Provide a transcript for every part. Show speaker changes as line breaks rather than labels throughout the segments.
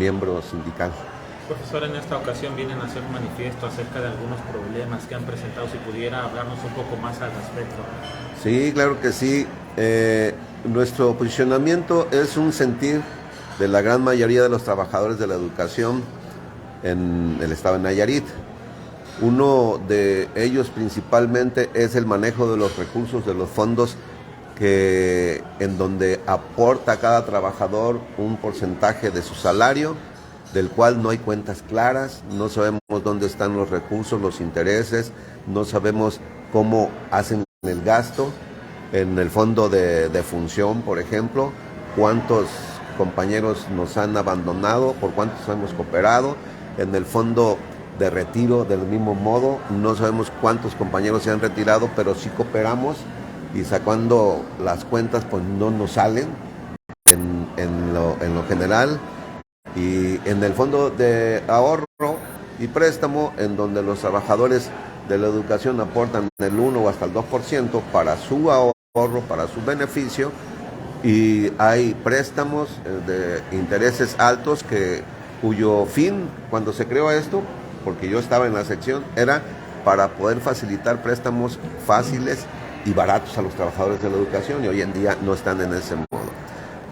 miembro sindical.
Profesor, en esta ocasión vienen a hacer un manifiesto acerca de algunos problemas que han presentado. Si pudiera hablarnos un poco más al respecto.
Sí, claro que sí. Nuestro posicionamiento es un sentir de la gran mayoría de los trabajadores de la educación en el estado de Nayarit. Uno de ellos principalmente es el manejo de los recursos de los fondos en donde aporta cada trabajador un porcentaje de su salario, del cual no hay cuentas claras, no sabemos dónde están los recursos, los intereses, no sabemos cómo hacen el gasto. En el fondo de función, por ejemplo, cuántos compañeros nos han abandonado, por cuántos hemos cooperado. En el fondo de retiro, del mismo modo, no sabemos cuántos compañeros se han retirado, pero sí cooperamos, y sacando las cuentas pues no nos salen en lo general. Y en el fondo de ahorro y préstamo, en donde los trabajadores de la educación aportan el 1 o hasta el 2% para su ahorro, para su beneficio, y hay préstamos de intereses altos cuyo fin, cuando se creó esto, porque yo estaba en la sección, era para poder facilitar préstamos fáciles y baratos a los trabajadores de la educación, y hoy en día no están en ese modo.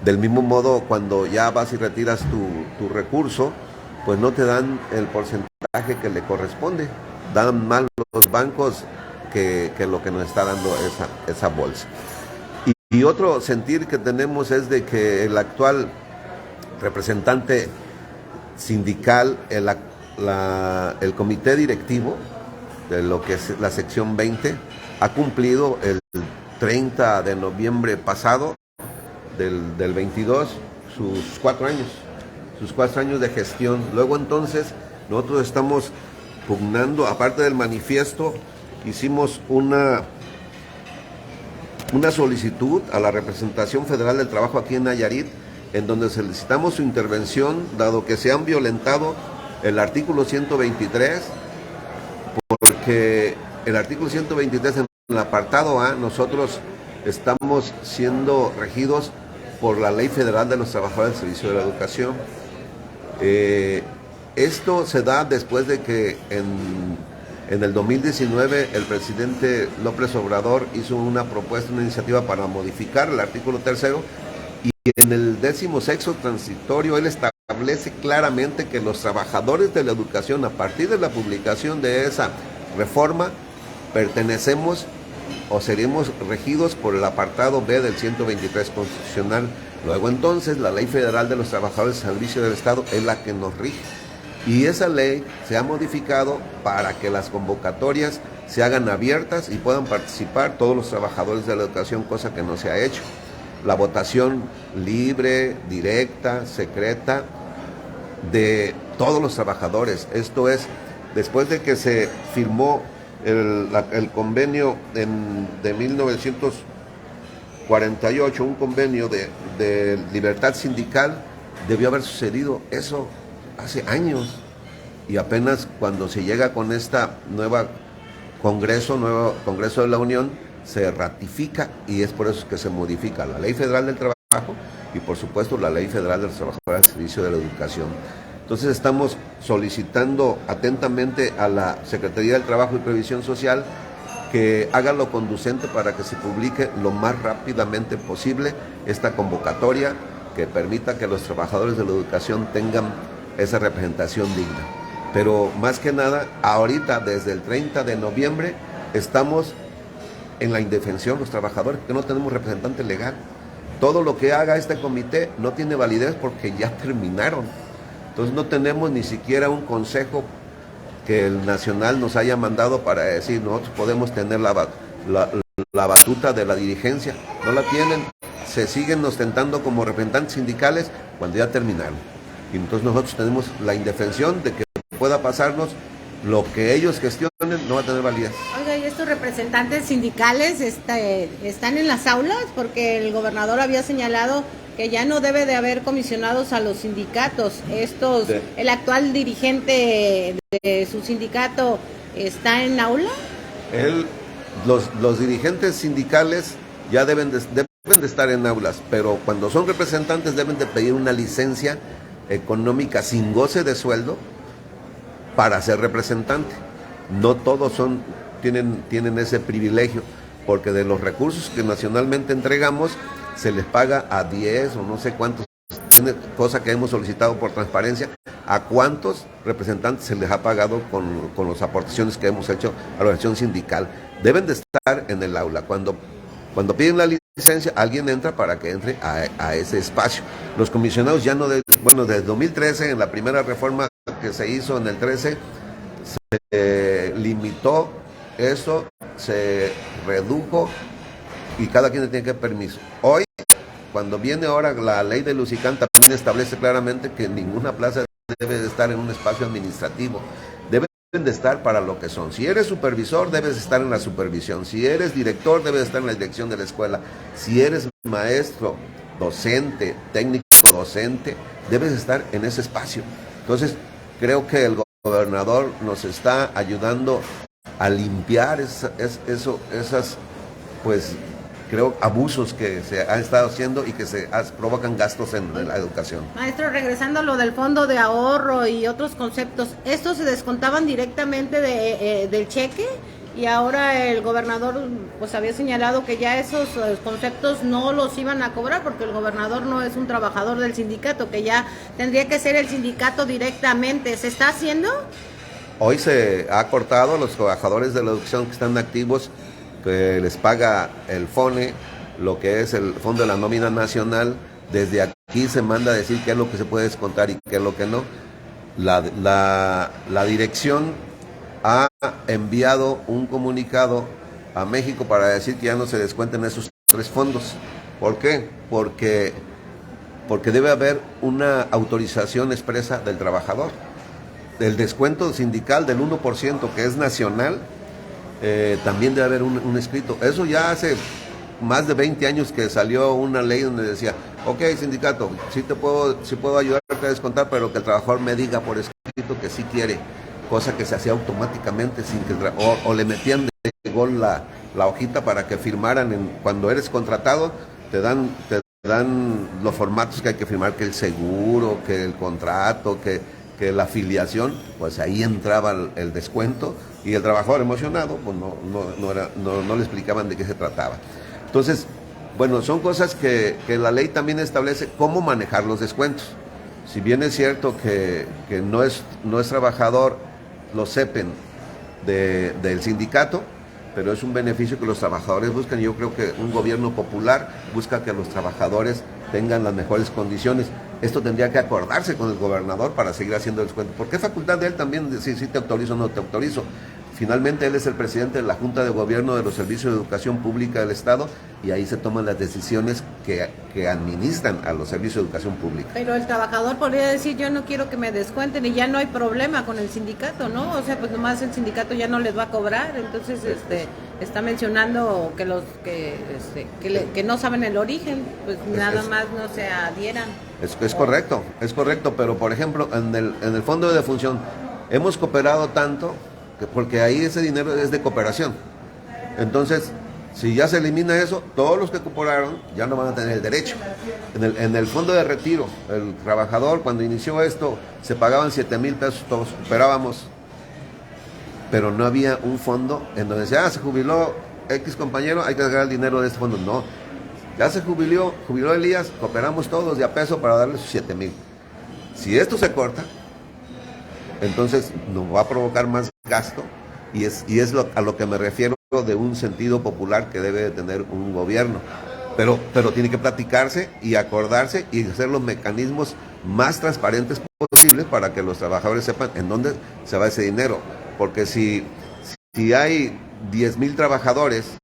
Del mismo modo, cuando ya vas y retiras tu recurso, pues no te dan el porcentaje que le corresponde. Dan más los bancos que lo que nos está dando esa bolsa. Y otro sentir que tenemos es de que el actual representante sindical, el comité directivo de lo que es la sección 20, ha cumplido el 30 de noviembre pasado del 22 sus 4 años de gestión. Luego entonces nosotros estamos pugnando, aparte del manifiesto, hicimos una solicitud a la representación federal del trabajo aquí en Nayarit, en donde solicitamos su intervención, dado que se han violentado el artículo 123, porque el artículo 123 en el apartado A, nosotros estamos siendo regidos por la Ley Federal de los Trabajadores del Servicio de la Educación. Esto se da después de que en el 2019 el presidente López Obrador hizo una propuesta, una iniciativa para modificar el artículo 3, y en el 16º transitorio él establece claramente que los trabajadores de la educación, a partir de la publicación de esa reforma, pertenecemos o seremos regidos por el apartado B del 123 constitucional. Luego entonces la Ley Federal de los Trabajadores del Servicio del Estado es la que nos rige, y esa ley se ha modificado para que las convocatorias se hagan abiertas y puedan participar todos los trabajadores de la educación, cosa que no se ha hecho. La votación libre, directa, secreta de todos los trabajadores. Esto es, después de que se firmó el convenio de 1948, un convenio de libertad sindical, debió haber sucedido eso hace años, y apenas cuando se llega con esta nuevo Congreso de la Unión, se ratifica, y es por eso que se modifica la Ley Federal del Trabajo y por supuesto la Ley Federal de los Trabajadores al Servicio de la Educación. Entonces estamos solicitando atentamente a la Secretaría del Trabajo y Previsión Social que haga lo conducente para que se publique lo más rápidamente posible esta convocatoria, que permita que los trabajadores de la educación tengan esa representación digna. Pero más que nada, ahorita desde el 30 de noviembre estamos en la indefensión los trabajadores, que no tenemos representante legal. Todo lo que haga este comité no tiene validez porque ya terminaron. Entonces no tenemos ni siquiera un consejo que el nacional nos haya mandado para decir nosotros podemos tener la batuta de la dirigencia. No la tienen, se siguen ostentando como representantes sindicales cuando ya terminaron. Y entonces nosotros tenemos la indefensión de que pueda pasarnos lo que ellos gestionen, no va a tener validez.
Oiga, ¿y estos representantes sindicales están en las aulas? Porque el gobernador había señalado que ya no debe de haber comisionados a los sindicatos. ¿El actual dirigente de su sindicato está en aula?
Los dirigentes sindicales ya deben de estar en aulas, pero cuando son representantes deben de pedir una licencia económica sin goce de sueldo para ser representante. No todos tienen ese privilegio, porque de los recursos que nacionalmente entregamos se les paga a 10 o no sé cuántos, cosa que hemos solicitado por transparencia, a cuántos representantes se les ha pagado con las aportaciones que hemos hecho a la organización sindical. Deben de estar en el aula. Cuando piden la licencia, alguien entra para que entre a ese espacio. Los comisionados ya no, desde 2013, en la primera reforma que se hizo en el 13, se limitó eso, se redujo y cada quien tiene que permiso. Hoy, cuando viene ahora la ley de Lusicán, también establece claramente que ninguna plaza debe de estar en un espacio administrativo. Deben de estar para lo que son. Si eres supervisor, debes estar en la supervisión. Si eres director, debes estar en la dirección de la escuela. Si eres maestro, docente, técnico docente, debes estar en ese espacio. Entonces, creo que el gobernador nos está ayudando a limpiar esas, pues, creo, abusos que se han estado haciendo y que provocan gastos en la educación.
Maestro, regresando a lo del fondo de ahorro y otros conceptos, ¿estos se descontaban directamente del cheque? Y ahora el gobernador pues había señalado que ya esos conceptos no los iban a cobrar, porque el gobernador no es un trabajador del sindicato, que ya tendría que ser el sindicato directamente. ¿Se está haciendo?
Hoy se ha cortado a los trabajadores de la educación que están activos, que les paga el FONE, lo que es el Fondo de la Nómina Nacional. Desde aquí se manda a decir qué es lo que se puede descontar y qué es lo que no. La dirección ha enviado un comunicado a México para decir que ya no se descuenten esos 3 fondos. ¿Por qué? Porque debe haber una autorización expresa del trabajador. El descuento sindical del 1%, que es nacional, también debe haber un escrito. Eso ya hace más de 20 años que salió una ley donde decía, ok, sindicato, sí puedo ayudarte a descontar, pero que el trabajador me diga por escrito que sí quiere, cosa que se hacía automáticamente sin que o le metían de gol la hojita para que firmaran. Cuando eres contratado te dan los formatos que hay que firmar, que el seguro, que el contrato, que la afiliación, pues ahí entraba el descuento, y el trabajador emocionado pues no le explicaban de qué se trataba. Entonces, bueno, son cosas que la ley también establece cómo manejar los descuentos. Si bien es cierto que no es trabajador, lo sepan del sindicato, pero es un beneficio que los trabajadores buscan. Yo creo que un gobierno popular busca que los trabajadores tengan las mejores condiciones. Esto tendría que acordarse con el gobernador para seguir haciendo el descuento, porque es facultad de él también decir si te autorizo o no te autorizo. Finalmente él es el presidente de la Junta de Gobierno de los Servicios de Educación Pública del Estado, y ahí se toman las decisiones que administran a los servicios de educación pública.
Pero el trabajador podría decir, yo no quiero que me descuenten, y ya no hay problema con el sindicato, ¿no? O sea, pues nomás el sindicato ya no les va a cobrar. Entonces está mencionando que no saben el origen, pues nada más no se adhieran.
Es correcto, pero por ejemplo, en el fondo de defunción hemos cooperado tanto, porque ahí ese dinero es de cooperación. Entonces, si ya se elimina eso, todos los que cooperaron ya no van a tener el derecho. En el fondo de retiro, el trabajador, cuando inició esto, se pagaban 7,000 pesos, todos cooperábamos, pero no había un fondo en donde decía, se jubiló X compañero, hay que sacar el dinero de este fondo. No, ya se jubiló Elías, cooperamos todos de a peso para darle sus 7,000. Si esto se corta, entonces nos va a provocar más gasto, y es a lo que me refiero de un sentido popular que debe de tener un gobierno. Pero tiene que platicarse y acordarse y hacer los mecanismos más transparentes posibles para que los trabajadores sepan en dónde se va ese dinero. Porque si hay 10,000 trabajadores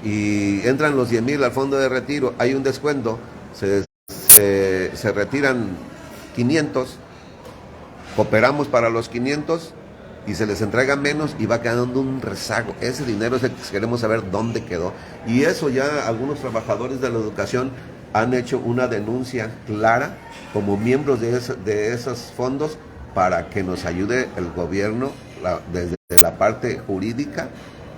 y entran los 10,000 al fondo de retiro, hay un descuento, se retiran 500, cooperamos para los 500 y se les entrega menos y va quedando un rezago. Ese dinero es el que queremos saber dónde quedó. Y eso ya algunos trabajadores de la educación han hecho una denuncia clara como miembros de esos fondos para que nos ayude el gobierno desde la parte jurídica,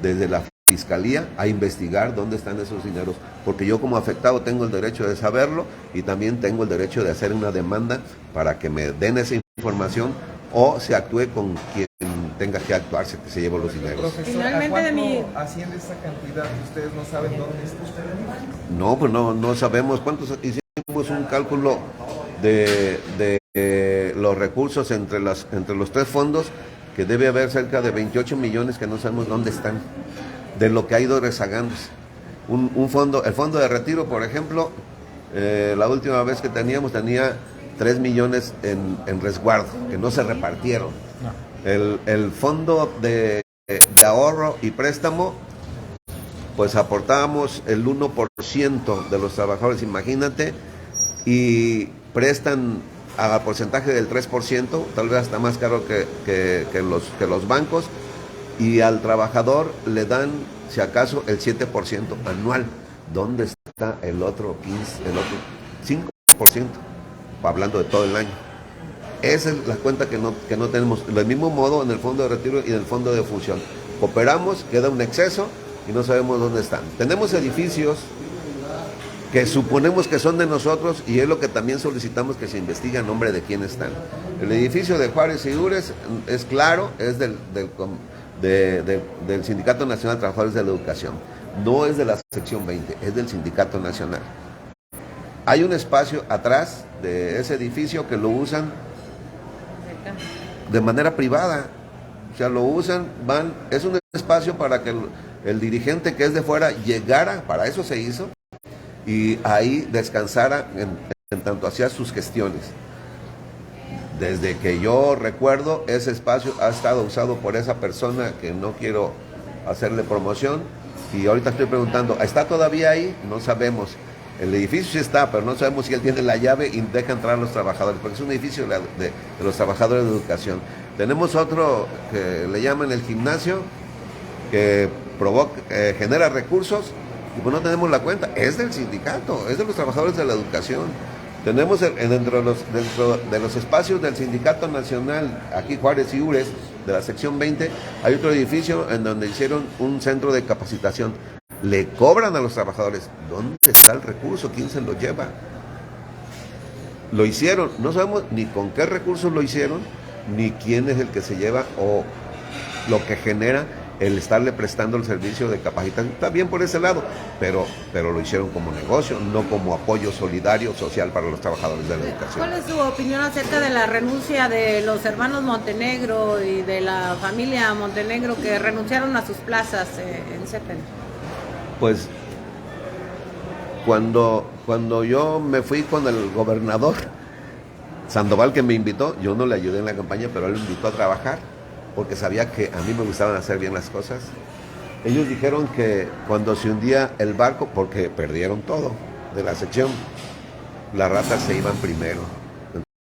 desde la fiscalía a investigar dónde están esos dineros, porque yo como afectado tengo el derecho de saberlo y también tengo el derecho de hacer una demanda para que me den esa información o se actúe con quien tenga que actuarse, que se lleve los dineros.
Profesor,
Finalmente,
¿a cuánto asciende esta cantidad que ustedes no saben dónde está?
No, pues no sabemos cuántos. Hicimos un cálculo de los recursos entre los tres fondos, que debe haber cerca de 28 millones que no sabemos dónde están, de lo que ha ido rezagándose. Un fondo, el fondo de retiro, por ejemplo, la última vez que tenía 3 millones en resguardo, que no se repartieron. El fondo de ahorro y préstamo, pues aportábamos el 1% de los trabajadores, imagínate, y prestan a porcentaje del 3%, tal vez hasta más caro que los bancos, y al trabajador le dan, si acaso, el 7% anual. ¿Dónde está el otro 5%? Hablando de todo el año. Esa es la cuenta que no tenemos. Del mismo modo en el fondo de retiro y en el fondo de función. Cooperamos, queda un exceso y no sabemos dónde están. Tenemos edificios que suponemos que son de nosotros y es lo que también solicitamos que se investigue a nombre de quién están. El edificio de Juárez y Ures es claro, es del Sindicato Nacional de Trabajadores de la Educación. No es de la sección 20, es del Sindicato Nacional. Hay un espacio atrás de ese edificio que lo usan de manera privada, o sea, lo usan, es un espacio para que el dirigente que es de fuera llegara, para eso se hizo, y ahí descansara en tanto hacía sus gestiones. Desde que yo recuerdo, ese espacio ha estado usado por esa persona que no quiero hacerle promoción, y ahorita estoy preguntando, ¿está todavía ahí? No sabemos. El edificio sí está, pero no sabemos si él tiene la llave y deja entrar a los trabajadores, porque es un edificio de los trabajadores de educación. Tenemos otro que le llaman el gimnasio, que genera recursos, y pues no tenemos la cuenta. Es del sindicato, es de los trabajadores de la educación. Tenemos dentro de los espacios del Sindicato Nacional, aquí Juárez y Ures, de la sección 20, hay otro edificio en donde hicieron un centro de capacitación. Le cobran a los trabajadores. ¿Dónde está el recurso? ¿Quién se lo lleva? Lo hicieron. No sabemos ni con qué recursos lo hicieron, ni quién es el que se lleva o lo que genera el estarle prestando el servicio de capacitación. Está bien por ese lado, pero lo hicieron como negocio, no como apoyo solidario, social para los trabajadores de la educación.
¿Cuál es su opinión acerca de la renuncia de los hermanos Montenegro y de la familia Montenegro que renunciaron a sus plazas en CEPEN?
Pues cuando yo me fui con el gobernador Sandoval, que me invitó, yo no le ayudé en la campaña, pero él me invitó a trabajar porque sabía que a mí me gustaban hacer bien las cosas. Ellos dijeron que cuando se hundía el barco, porque perdieron todo de la sección, las ratas se iban primero.